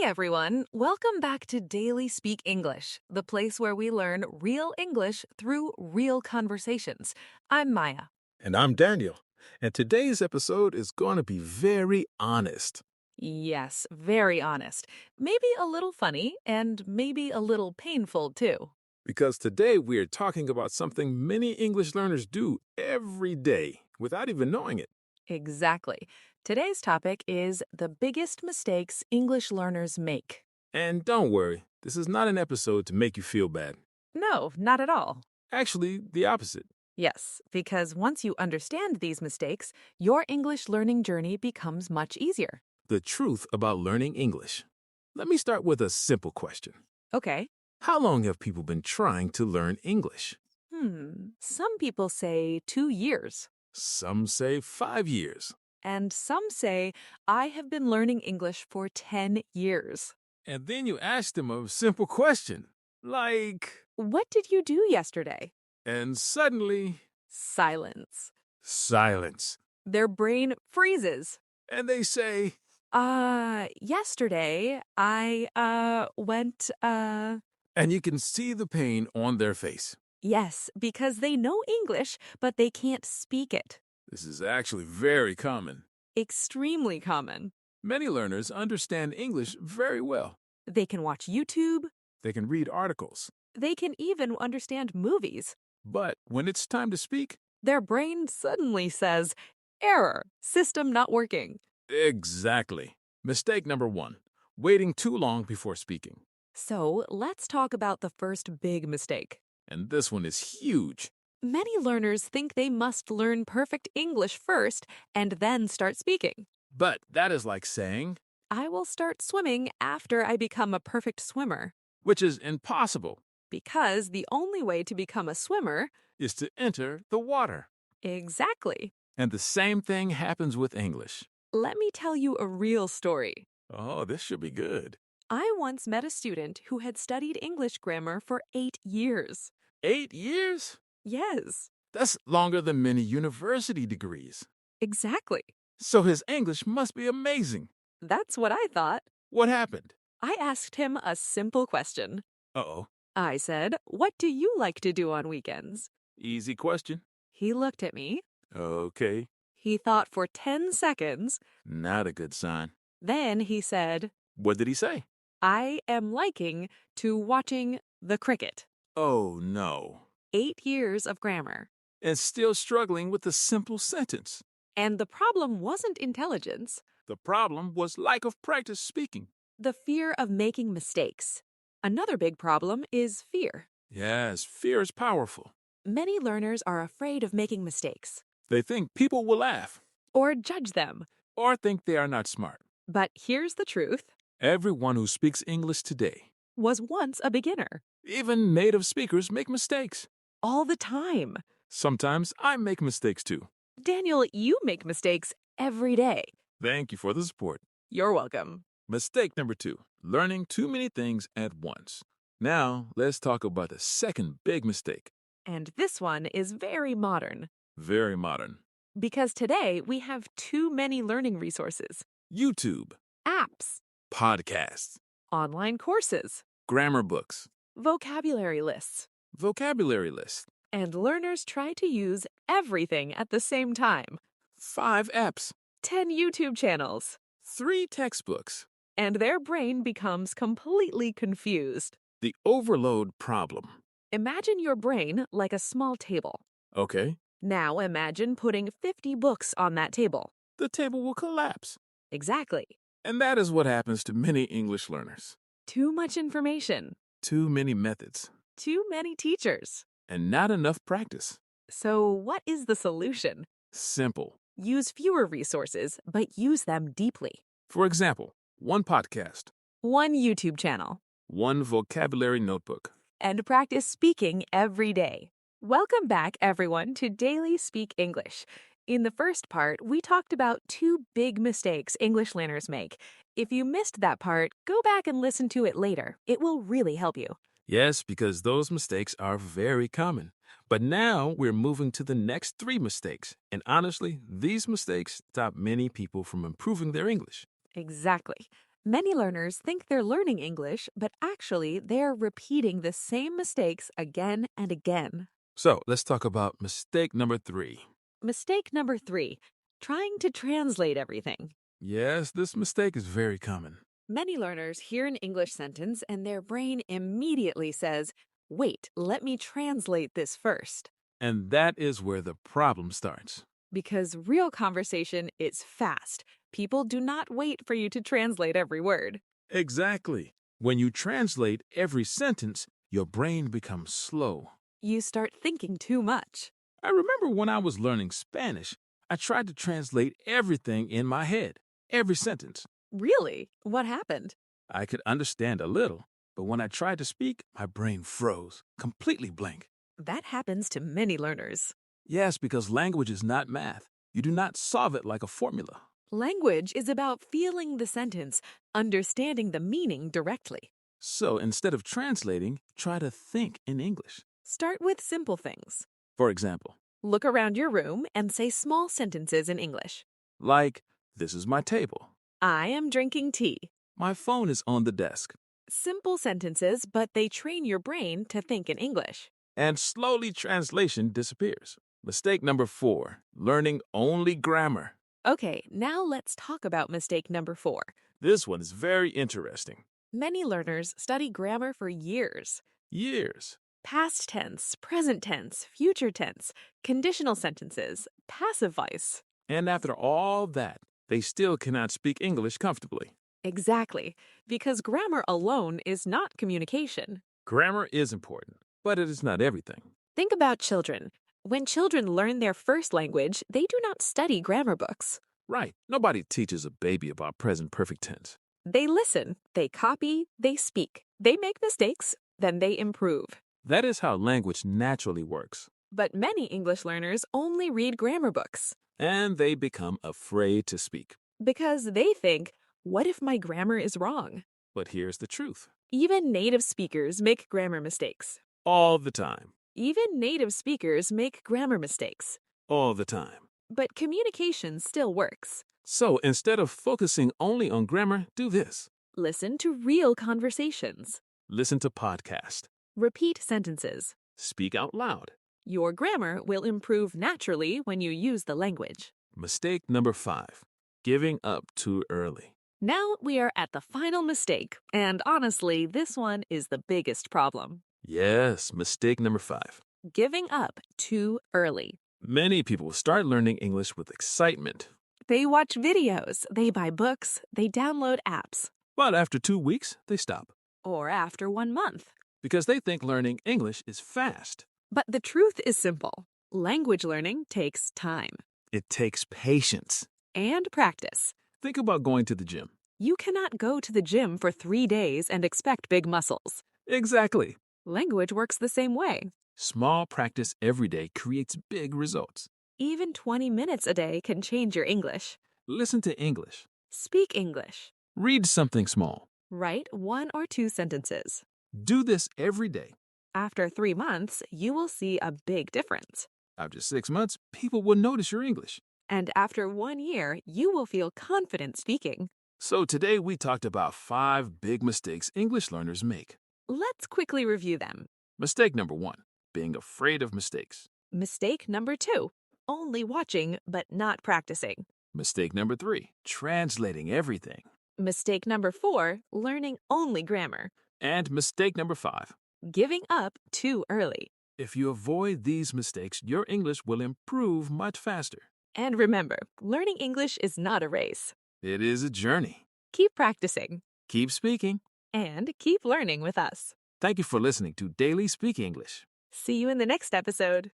everyone. Welcome back to Daily Speak English, the place where we learn real English through real conversations. I'm Maya. And I'm Daniel. And today's episode is going to be very honest. Yes, very honest. Maybe a little funny and maybe a little painful too. Because today we're talking about something many English learners do every day without even knowing it. Exactly. Today's topic is the biggest mistakes English learners make. And don't worry, this is not an episode to make you feel bad. No, not at all. Actually, the opposite. Yes, because once you understand these mistakes, your English learning journey becomes much easier. The truth about learning English. Let me start with a simple question. Okay. How long have people been trying to learn English? Some people say 2 years. Some say 5 years. And some say, I have been learning English for 10 years. And then you ask them a simple question, like, What did you do yesterday? and suddenly, Silence. silence. Their brain freezes. And they say, Yesterday I went. and you can see the pain on their face. Yes, because they know English, but they can't speak it. This is actually very common. Extremely common. Many learners understand English very well. They can watch YouTube. They can read articles. They can even understand movies. But when it's time to speak, Their brain suddenly says, error, system not working. exactly. Mistake number 1, waiting too long before speaking. So let's talk about the first big mistake. And this one is huge. Many learners think they must learn perfect English first and then start speaking. But that is like saying, I will start swimming after I become a perfect swimmer. which is impossible, Because the only way to become a swimmer. is to enter the water. Exactly. And the same thing happens with English. Let me tell you a real story. Oh, this should be good. I once met a student who had studied English grammar for 8 years. 8 years? Yes, That's longer than many university degrees. exactly. So his English must be amazing. That's what I thought. What happened? I asked him a simple question. Uh-oh. I said, what do you like to do on weekends? Easy question. He looked at me. Okay. He thought for 10 seconds. Not a good sign. Then he said, What did he say? I am liking to watching the cricket. Oh, no. 8 years of grammar. And still struggling with the simple sentence. And the problem wasn't intelligence, The problem was lack of practice speaking. the fear of making mistakes. Another big problem is fear. Yes, fear is powerful. Many learners are afraid of making mistakes They think people will laugh or judge them. or think they are not smart. But here's the truth. Everyone who speaks English today, Was once a beginner. even native speakers, make mistakes. All the time. Sometimes I make mistakes too. Daniel, you make mistakes every day. Thank you for the support. You're welcome. Mistake number 2, learning too many things at once. Now, let's talk about the second big mistake. And this one is very modern. Very modern. Because today we have too many learning resources, YouTube, apps, podcasts, online courses, grammar books, vocabulary lists, vocabulary lists, and learners try to use everything at the same time. 5 apps, 10 YouTube channels, 3 textbooks. and their brain becomes completely confused. The overload problem. Imagine your brain like a small table. Okay, Now imagine putting 50 books on that table. the table will collapse. Exactly. And that is what happens to many English learners. Too much information, Too many methods, too many teachers. and not enough practice. So, what is the solution? Simple. Use fewer resources, but use them deeply. For example, 1 podcast, One YouTube channel, 1 vocabulary notebook. and practice speaking every day. Welcome back, everyone, to Daily Speak English. In the first part, we talked about 2 big mistakes English learners make. If you missed that part, go back and listen to it later. It will really help you. Yes, because those mistakes are very common. But now we're moving to the next 3 mistakes. And honestly, these mistakes stop many people from improving their English. Exactly. Many learners think they're learning English, but actually, they're repeating the same mistakes again and again. So let's talk about mistake number 3. Mistake number 3, trying to translate everything. Yes, this mistake is very common. Many learners hear an English sentence and their brain immediately says, "Wait, let me translate this first." And that is where the problem starts. Because real conversation is fast. People do not wait for you to translate every word. Exactly. When you translate every sentence, your brain becomes slow. You start thinking too much. I remember when I was learning Spanish, I tried to translate everything in my head, every sentence. Really? What happened? I could understand a little, but when I tried to speak, my brain froze, completely blank. That happens to many learners. Yes, because language is not math. You do not solve it like a formula. Language is about feeling the sentence, understanding the meaning directly. So instead of translating, try to think in English. Start with simple things. For example, Look around your room and say small sentences in English. like, this is my table. I am drinking tea. My phone is on the desk. Simple sentences, but they train your brain to think in English. And slowly translation disappears. Mistake number 4, learning only grammar. Okay, now let's talk about mistake number 4. This one is very interesting. Many learners study grammar for years. Years. Past tense, present tense, future tense, conditional sentences, passive voice. And after all that, they still cannot speak English comfortably. Exactly, because grammar alone is not communication. Grammar is important, but it is not everything. Think about children. When children learn their first language, they do not study grammar books. Right. Nobody teaches a baby about present perfect tense. They listen, they copy, they speak. They make mistakes, then they improve. That is how language naturally works. But many English learners only read grammar books And they become afraid to speak. because they think, what if my grammar is wrong? But here's the truth. Even native speakers make grammar mistakes. All the time. Even native speakers make grammar mistakes. All the time. But communication still works. So instead of focusing only on grammar, do this. Listen to real conversations. Listen to podcasts. Repeat sentences. Speak out loud. Your grammar will improve naturally when you use the language. Mistake number 5, giving up too early. Now we are at the final mistake, and honestly, this one is the biggest problem. Yes, mistake number 5. Giving up too early. Many people start learning English with excitement, They watch videos, they buy books, they download apps. but after 2 weeks, they stop Or after 1 month. because they think learning English is fast. But the truth is simple. Language learning takes time It takes patience. and practice. Think about going to the gym. You cannot go to the gym for 3 days and expect big muscles. Exactly. Language works the same way. Small practice every day creates big results. Even 20 minutes a day can change your English. Listen to English. Speak English. Read something small. Write 1 or 2 sentences. Do this every day. After 3 months, you will see a big difference. After 6 months, people will notice your English. And after 1 year, you will feel confident speaking. So today we talked about 5 big mistakes English learners make. Let's quickly review them. Mistake number 1, being afraid of mistakes. Mistake number 2, only watching but not practicing. Mistake number 3, translating everything. Mistake number 4, learning only grammar. And mistake number 5, Giving up too early. if you avoid these mistakes, your English will improve much faster. And remember, learning English is not a race. It is a journey. Keep practicing Keep speaking. and keep learning with us. Thank you for listening to Daily Speak English. See you in the next episode.